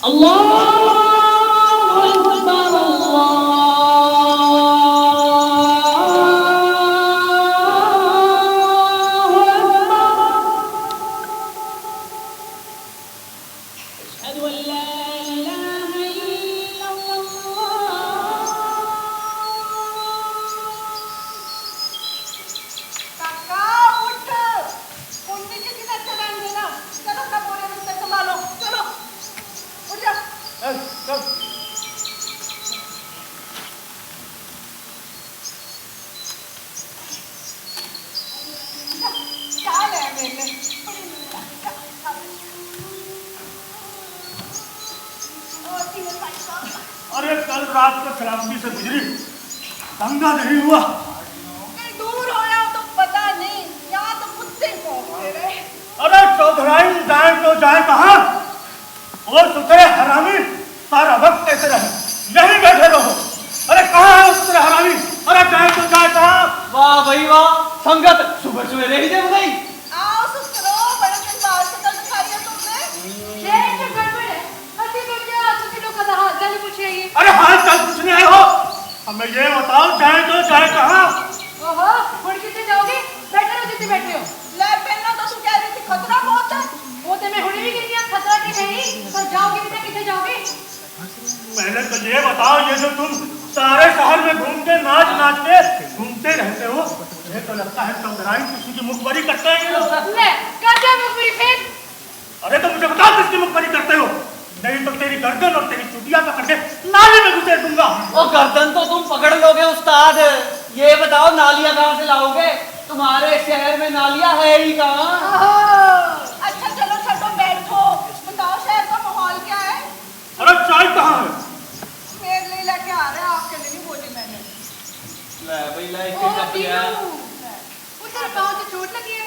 अरे कल रात को शराबी से गुजरी, दंगा नहीं हुआ। दूर हो रहा तो पता नहीं, यहाँ तो कुत्ते भौंकते रहे। अरे चौधराई जाए तो जाए कहाँ? और सुतरे हरामी सारा वक्त कैसे रहे? यहीं बैठे रहो। अरे कहाँ है सुतरे हरामी? अरे जाए तो जाए कहाँ? वाह भाई वाह, संगत सुबह सवेरे ही दे भाई। आओ सुतरो, बड़े दिन बाद से कल दिखाई है तुमने। शेर के गड़बड़ है, हंसी करके आंसू लोग का हाल चाल पूछिए। अरे हाल चाल पूछने आए हो? हमें ये बताओ जाए तो जाए कहाँ? ओहो, मुड़ कितने जाओगे? बैठे रहो जितने बैठे हो। ले पहला तो तू कह रही थी खतरा बहुत है। वो तो मैं हुड़ी भी कह रही खतरा की नहीं, पर जाओगे भी तो कितने जाओगे? पहले तो ये बताओ, ये जो तुम सारे शहर में घूमते नाच नाच के घूमते रहते हो, मुझे तो लगता है चौधराई किसी की मुखबरी करते हैं ये लोग। ले, कर दे मुखबरी फिर। अरे तो मुझे बताओ किसकी मुखबरी करते हो? नहीं तो तेरी गर्दन और तेरी चुटिया पकड़ के नाली में घुसेड़ दूंगा। ओ गर्दन तो तुम पकड़ लोगे उस्ताद, ये बताओ नालियां कहाँ से लाओगे? तुम्हारे शहर में नालियां है ही कहाँ? अच्छा चलो छोटो बैठो, बताओ शहर का माहौल क्या है? अरे चाय कहाँ है? मेरे लिए लेके आ रहे हैं, आपके लिए नहीं बोली मैंने। ले भाई ले इसके कप लिया। उसे पाँव से चोट लगी है,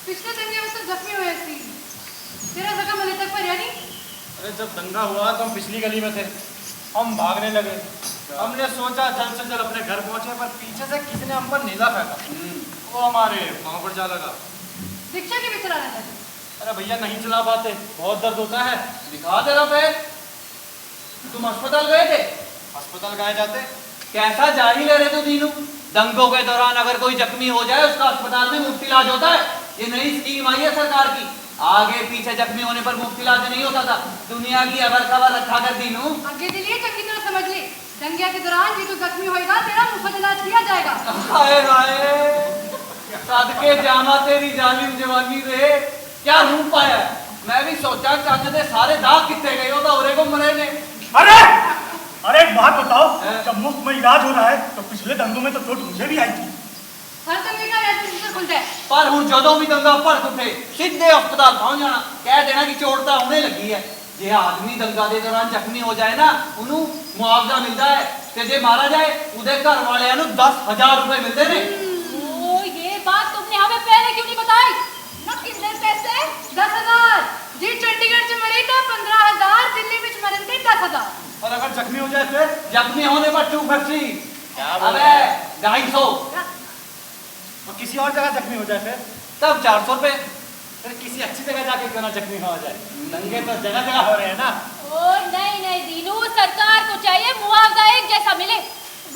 पिछले दंगे में तो जख्मी हुए थी। तेरा जख्म अभी तक पर नहीं? अरे जब दंगा हुआ तो हम पिछली गली में थे, हम भागने लगे। हमने सोचा जल्द से जल्द अपने घर पहुंचे, पर पीछे से किसी ने हम पर नीला फेंका। वो हमारे पाँव पर जा लगा। रिक्शा की भी चलाना था? अरे भैया नहीं चला पाते, बहुत दर्द होता है। दिखा तेरा पैर। तुम अस्पताल गए थे? अस्पताल गए जाते। कैसा जारी ले रहे थे दीनू? दंगों के दौरान अगर कोई जख्मी हो जाए उसका अस्पताल में मुफ्त इलाज होता है। ये नई स्कीम आई है सरकार की। आगे पीछे जख्मी होने पर मुफ्त इलाज नहीं होता था। दुनिया की अगर खबर रखा कर दीनू। आगे दिलिए चंगी तरह समझ ले, दंगे के दौरान भी तो जख्मी होएगा, तेरा मुफ्त इलाज किया जाएगा। हाय हाय, सदके जामा तेरी जालिम जवानी रे, क्या रूप पाया। मैं भी सोचा चंद दे सारे दाग कितने गए हो तो औरे को मरे ने। अरे अरे एक बात बताओ, जब मुफ्त में इलाज हो रहा है तो पिछले दंगों में तो चोट मुझे भी आई थी। हर दंगे का इलाज किसी से खुल जाए। पर हूँ जदों भी दंगा पड़क उठे सीधे अस्पताल पहुंच जाना, कह देना कि चोट तो होने लगी है। जे आदमी दंगा के दौरान जख्मी हो जाए ना, उन्हों मुआवजा मिलता है, ते जे मारा जाए उदे घर वाले 10,000 रुपए मिलते ने। ओ ये बात तुमने हमें पहले क्यों नहीं बताई? ना कितने पैसे? 10,000। जी चंडीगढ़ से मरे थे 15,000, दिल्ली में मरे थे 10,000। और अगर जख्मी हो जाए फिर? जख्मी होने पर 250। अबे 250। और किसी और जगह जख्मी हो जाए फिर? तब 400 रुपए। फिर किसी अच्छी जगह जाके क्यों ना जख्मी हो जाए? दंगे तो जगह जगह हो रहे हैं ना। ओ नहीं नहीं दीनू, सरकार को चाहिए मुआवजा एक जैसा मिले,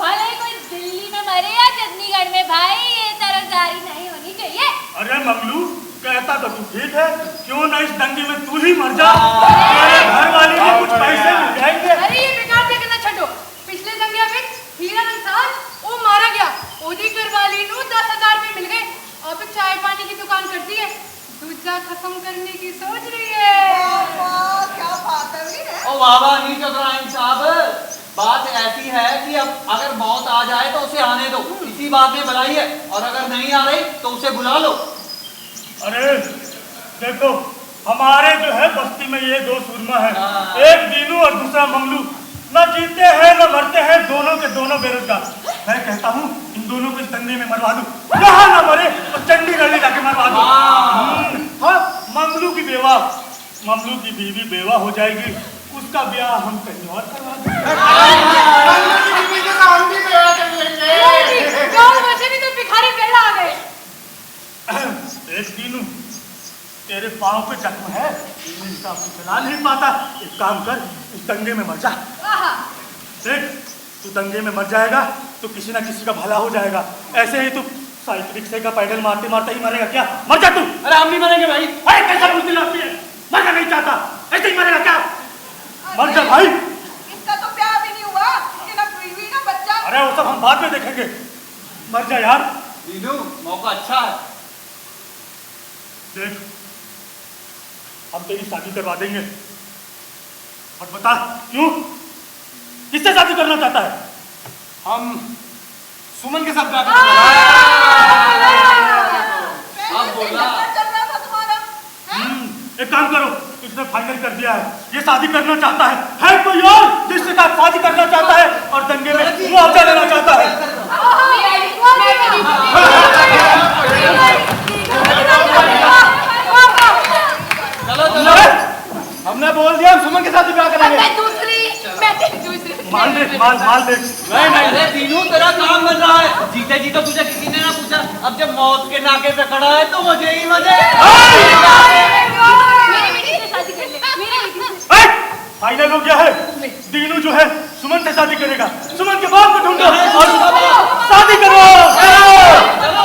भले कोई दिल्ली में मरे या चंडीगढ़ में। भाई ये तरफदारी नहीं होनी चाहिए। अरे मंगलू, कहता तो तू ठीक है, क्यों ना इस दंगे में तू ही मर जा, तुम्हारे घर वाले को कुछ पैसे मिल जाएंगे। अरे ये बेकार देखना छोड़ो, पिछले दंगे में हीरा इंसान वो मारा गया, ओदी घरवाली नु 10,000 रुपए मिल गए। अब चाय पानी की दुकान करती है, दूसरा खत्म करने की सोच रही है। क्या बात है? ओ बाबा नहीं चौधराइन साहब, बात ऐसी है कि अब अगर मौत आ जाए तो उसे आने दो, इसी बात में भलाई है। और अगर नहीं आ रही तो उसे बुला लो। अरे देखो, हमारे जो है बस्ती में ये दो सुरमा है, एक दीनू और दूसरा मंगलू। न जीते हैं न मरते हैं, दोनों के दोनों बेरोजगार। मैं कहता हूँ इन दोनों को इस दंगे में मरवा दूं, जहाँ न मरे तो चंडीगढ़ ले जाके मरवा दूं। हाँ, मंगलू की बीवी बेवा हो जाएगी, उसका ब्याह हम कहीं और करवा देंगे। गाँव में से भी तो भिखारी पहला आ गए। एक दीनू तेरे पाँव पे जख्म है, हिसाब से चला नहीं पाता। एक काम कर, इस दंगे में मर जा। आहा, देख, तू दंगे में मर जाएगा तो किसी ना किसी का भला हो जाएगा। ऐसे ही तू साइकिल रिक्शे का पैडल मारते मारते ही मरेगा क्या? मर जा तू। अरे हम नहीं मरेंगे भाई। अरे कैसा बुद्धि लगती है, मरना नहीं चाहता, ऐसे ही मरेगा क्या? मर जा भाई। इसका तो प्यार भी नहीं हुआ कि ना बीवी ना बच्चा। अरे वो सब हम बाद में देखेंगे, मर जा यार। दीनू, मौका अच्छा है। देख, हम तेरी शादी करवा देंगे, और बता क्यों, किससे शादी करना चाहता है? हम सुमन के साथ ब्याह अब बोला। चल रहा था तुम्हारा। एक काम करो, इसने फाइनल कर दिया है, ये शादी करना चाहता है कोई और जिसके साथ शादी करना चाहता है और दंगे में मुआवजा लेना चाहता है। चलो चलो, हमने बोल दिया हम सुमन के साथ ही ब्याह करेंगे। मैं दूसरी माल देख, माल देख। नहीं, अरे दीनू, तेरा काम बन रहा है। जीते जी तो तुझे किसी ने ना पूछा, अब जब मौत के नाके पे खड़ा है तो मजे ही मजे। मेरी बेटी से शादी कर ले, मेरी बेटी से। फाइनल हो गया है, दीनू जो है सुमन से शादी करेगा। सुमन के बाप को ढूंढो और शादी करो।